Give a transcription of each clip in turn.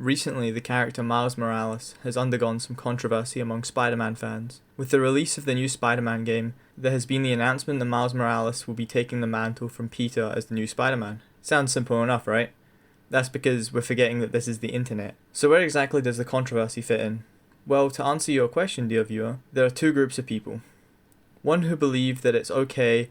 Recently, the character Miles Morales has undergone some controversy among Spider-Man fans. With the release of the new Spider-Man game, there has been the announcement that Miles Morales will be taking the mantle from Peter as the new Spider-Man. Sounds simple enough, right? That's because we're forgetting that this is the internet. So where exactly does the controversy fit in? Well, to answer your question, dear viewer, there are two groups of people. One who believe that it's okay,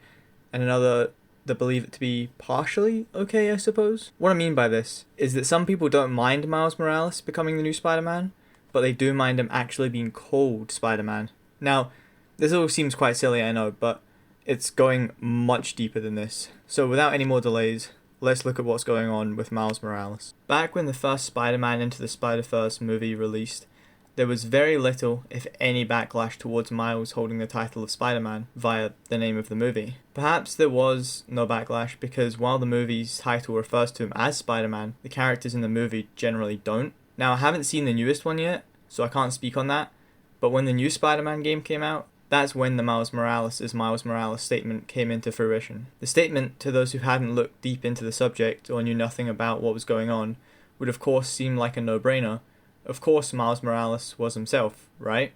and another that believe it to be partially okay, I suppose. What I mean by this is that some people don't mind Miles Morales becoming the new Spider-Man, but they do mind him actually being called Spider-Man. Now, this all seems quite silly, I know, but it's going much deeper than this. So without any more delays, let's look at what's going on with Miles Morales. Back when the first Spider-Man Into the Spider-Verse movie released, there was very little, if any, backlash towards Miles holding the title of Spider-Man via the name of the movie. Perhaps there was no backlash because while the movie's title refers to him as Spider-Man, the characters in the movie generally don't. Now, I haven't seen the newest one yet, so I can't speak on that, but when the new Spider-Man game came out, that's when the Miles Morales is Miles Morales statement came into fruition. The statement, to those who hadn't looked deep into the subject or knew nothing about what was going on, would of course seem like a no-brainer. Of course Miles Morales was himself, right?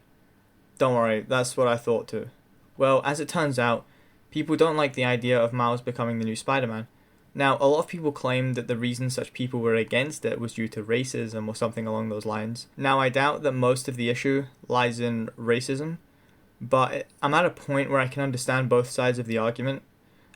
Don't worry, that's what I thought too. Well, as it turns out, people don't like the idea of Miles becoming the new Spider-Man. Now, a lot of people claim that the reason such people were against it was due to racism or something along those lines. Now, I doubt that most of the issue lies in racism, but I'm at a point where I can understand both sides of the argument.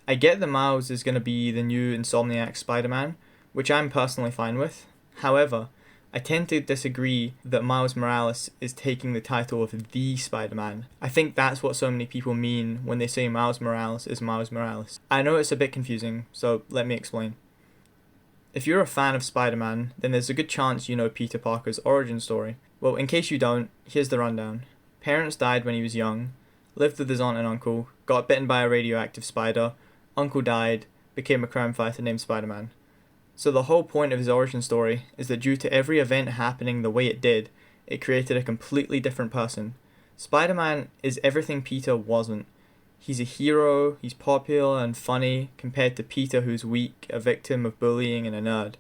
I get that Miles is going to be the new Insomniac Spider-Man, which I'm personally fine with. However, I tend to disagree that Miles Morales is taking the title of the Spider-Man. I think that's what so many people mean when they say Miles Morales is Miles Morales. I know it's a bit confusing, so let me explain. If you're a fan of Spider-Man, then there's a good chance you know Peter Parker's origin story. Well, in case you don't, here's the rundown. Parents died when he was young, lived with his aunt and uncle, got bitten by a radioactive spider, uncle died, became a crime fighter named Spider-Man. So the whole point of his origin story is that due to every event happening the way it did, it created a completely different person. Spider-Man is everything Peter wasn't. He's a hero, he's popular and funny, compared to Peter who's weak, a victim of bullying and a nerd.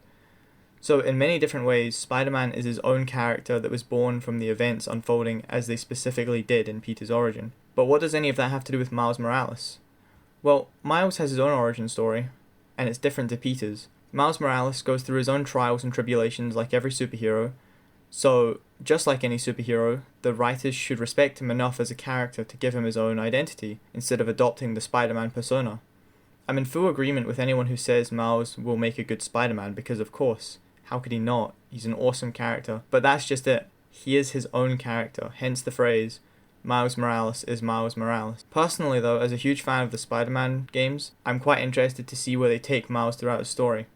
So in many different ways, Spider-Man is his own character that was born from the events unfolding as they specifically did in Peter's origin. But what does any of that have to do with Miles Morales? Well, Miles has his own origin story, and it's different to Peter's. Miles Morales goes through his own trials and tribulations like every superhero, so just like any superhero, the writers should respect him enough as a character to give him his own identity, instead of adopting the Spider-Man persona. I'm in full agreement with anyone who says Miles will make a good Spider-Man, because of course, how could he not? He's an awesome character, but that's just it. He is his own character, hence the phrase, Miles Morales is Miles Morales. Personally though, as a huge fan of the Spider-Man games, I'm quite interested to see where they take Miles throughout his story.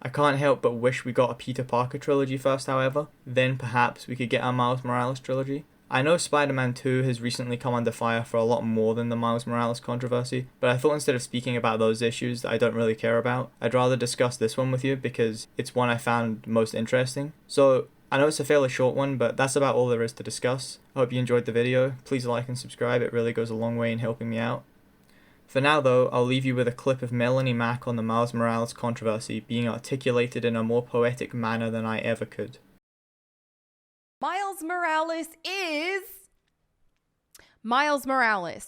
I can't help but wish we got a Peter Parker trilogy first, however. Then perhaps we could get our Miles Morales trilogy. I know Spider-Man 2 has recently come under fire for a lot more than the Miles Morales controversy, but I thought instead of speaking about those issues that I don't really care about, I'd rather discuss this one with you because it's one I found most interesting. So, I know it's a fairly short one, but that's about all there is to discuss. I hope you enjoyed the video. Please like and subscribe, it really goes a long way in helping me out. For now though, I'll leave you with a clip of Melanie Mack on the Miles Morales controversy being articulated in a more poetic manner than I ever could. Miles Morales is Miles Morales.